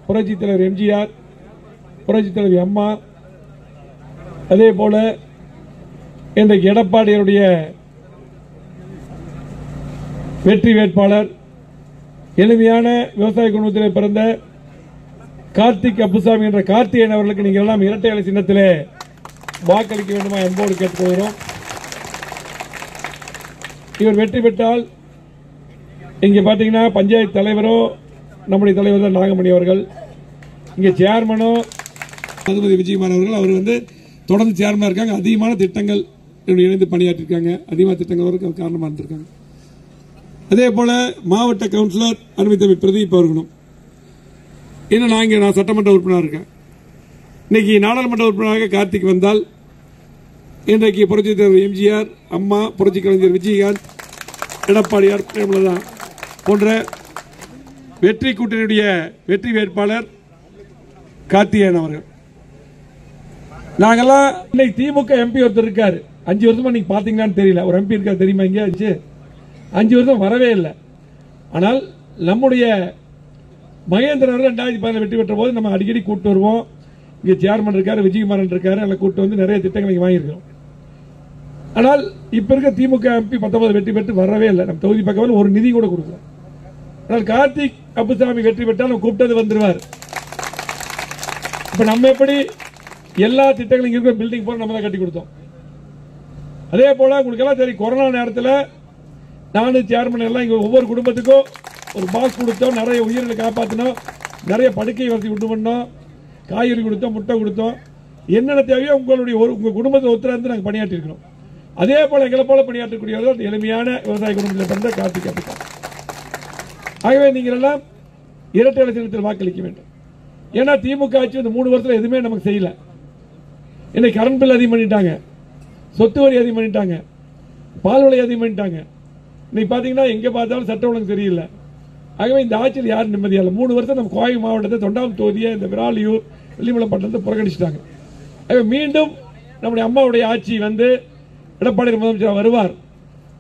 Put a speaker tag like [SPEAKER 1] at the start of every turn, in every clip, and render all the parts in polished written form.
[SPEAKER 1] புரட்சி தலைவர் எம்ஜிஆர், புரட்சி தலைவர் அம்மா, அதே போல இன்றைக்கு எடப்பாடியுடைய வெற்றி வேட்பாளர் எளிமையான விவசாய குடும்பத்திலே பிறந்த கார்த்திக் அப்புசாமி என்ற கார்த்திகேயன் அவர்களுக்கு நீங்கள் எல்லாம் இரட்டை இலை சின்னத்திலே வாக்களிக்க வேண்டுமா என்போடு கேட்டுக்கொள்கிறோம். இவர் வெற்றி பெற்றால் இங்கே பார்த்தீங்கன்னா பஞ்சாயத்து தலைவரோ நம்முடைய தலைவர் தான் நாகமணி அவர்கள், இங்கே சேர்மனோ மதுமதி விஜயகுமார் அவர்கள், அவர் வந்து தொடர்ந்து சேர்மனாக இருக்காங்க. அதிகமான திட்டங்கள் இணைந்து பணியாற்றிருக்காங்க, அதிகமான திட்டங்கள் வரைக்கும் காரணமாக இருந்திருக்காங்க. அதே போல மாவட்ட கவுன்சிலர் அருமைத்தம்பி பிரதீப் அவர்களும், இன்னும் நான் சட்டமன்ற உறுப்பினர் இருக்கேன். இன்னைக்கு நாடாளுமன்ற உறுப்பினராக கார்த்திக் வந்தால் இன்றைக்கு புரட்சி தலைவர் எம்ஜிஆர், அம்மா, புரட்சி கலைஞர் விஜயகாந்த், எடப்பாடியார், பிரேமலதா போன்ற வெற்றி கூட்டணியுடைய வெற்றி வேட்பாளர் கார்த்திகேயன் அவர்கள். நாங்கெல்லாம் இன்னைக்கு திமுக எம்பி ஒருத்தர் இருக்காரு, 5 வருஷமா நீங்க பாத்தீங்கன்னு தெரியல, ஒரு எம்பி இருக்காரு தெரியுமா? இங்க 5 வருஷம் வரவே இல்லை. ஆனால் நம்முடைய மகேந்திரன் அவர்கள் 2014 வெற்றி பெற்ற போது நம்ம அடிக்கடி கூட்டு வருவோம். இங்க சேர்மன் இருக்காரு, விஜயகுமாரன் இருக்காரு, அதில் கூட்டு வந்து நிறைய திட்டங்களை வாங்கியிருக்கிறோம். ஆனால் இப்ப இருக்க திமுக எம்பி 19 வெற்றி பெற்று வரவே இல்லை. நம்ம தொகுதி பக்கம் ஒரு நிதி கூட கொடுக்கல. ஆனால் கார்த்திக் அப்புசாமி வெற்றி பெற்றால் நம்ம கூப்பிட்டது வந்துருவார். இப்ப நம்ம எப்படி எல்லா திட்டங்களும் இருக்க பில்டிங் போல நம்ம தான் கட்டி கொடுத்தோம். அதே போல உங்களுக்கு எல்லாம் தெரியும், கொரோனா நேரத்தில் நானும் சேர்மன் எல்லாம் இங்க ஒவ்வொரு குடும்பத்துக்கும் ஒரு பாக்ஸ் கொடுத்தோம், நிறைய உயிர்களை காப்பாற்றினோம், நிறைய படுக்கை வசதி உண்டு பண்ணோம், காய்கறி கொடுத்தோம், முட்டை கொடுத்தோம். என்னென்ன தேவையோ உங்க குடும்பத்தை ஒத்துழைந்து நாங்கள் பணியாற்றி இருக்கிறோம். அதே போல எங்களை போல பணியாற்றக்கூடியவர்கள் எளிமையான விவசாய குடும்பத்தில் பிறந்த கார்த்திக் அப்புசாமி. ஆகவே நீங்கள் எல்லாம் இரட்டை இலை சின்னத்தில் வாக்களிக்க வேண்டும். ஏன்னா திமுக ஆட்சி இந்த 3 வருஷத்துல எதுவுமே நமக்கு செய்யல. இன்னைக்கு கரண்ட் பில் அதிகம் பண்ணிட்டாங்க, சொத்து வரி அதிகம் பண்ணிட்டாங்க, பால் விலை அதிகம் பண்ணிட்டாங்க. இன்னைக்கு பாத்தீங்கன்னா எங்க பார்த்தாலும் சட்ட ஒழுங்கு சரியில்லை. ஆகவே இந்த ஆட்சியில் யாரும் நிம்மதியால 3 வருஷம் நம்ம கோவை மாவட்டத்தை தொண்டாம் தொகுதியை இந்த விராலியூர் வெள்ளிமலை பட்டணத்தை புறக்கணிச்சிட்டாங்க. ஆகவே மீண்டும் நம்முடைய அம்மாவுடைய ஆட்சி வந்து எடப்பாடி முதலமைச்சர் வருவார்.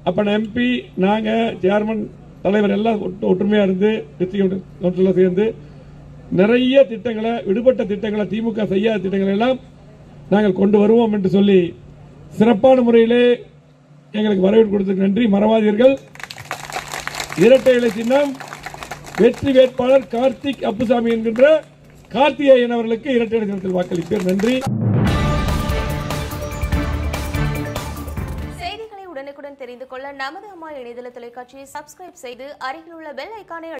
[SPEAKER 1] அப்ப எம்பி, நாங்க சேர்மன், தலைவர் எல்லாம் ஒற்றுமையா இருந்து டிஸ்ட்ரிக்ட் கவுன்சிலர் சேர்ந்து நிறைய திட்டங்களை, விடுபட்ட திட்டங்களை, திமுக செய்யாத திட்டங்களை எல்லாம் நாங்கள் கொண்டு வருவோம் என்று சொல்லி சிறப்பான முறையிலே எங்களுக்கு வரவேற்பு கொடுத்ததுக்கு நன்றி. மறவாதீர்கள், இரட்டை இலை சின்னம் வெற்றி வேட்பாளர் கார்த்திக் அப்புசாமி என்கின்ற கார்த்திகேயன் அவர்களுக்கு இரட்டை இலை சின்னத்தில் வாக்களிப்பேன். நன்றி.
[SPEAKER 2] செய்திகளை உடனுக்குடன் தெரிந்து கொள்ள நமது அம்மா இணையதள தொலைக்காட்சியை சப்ஸ்கிரைப் செய்து அருகில் உள்ள பெல் ஐகானை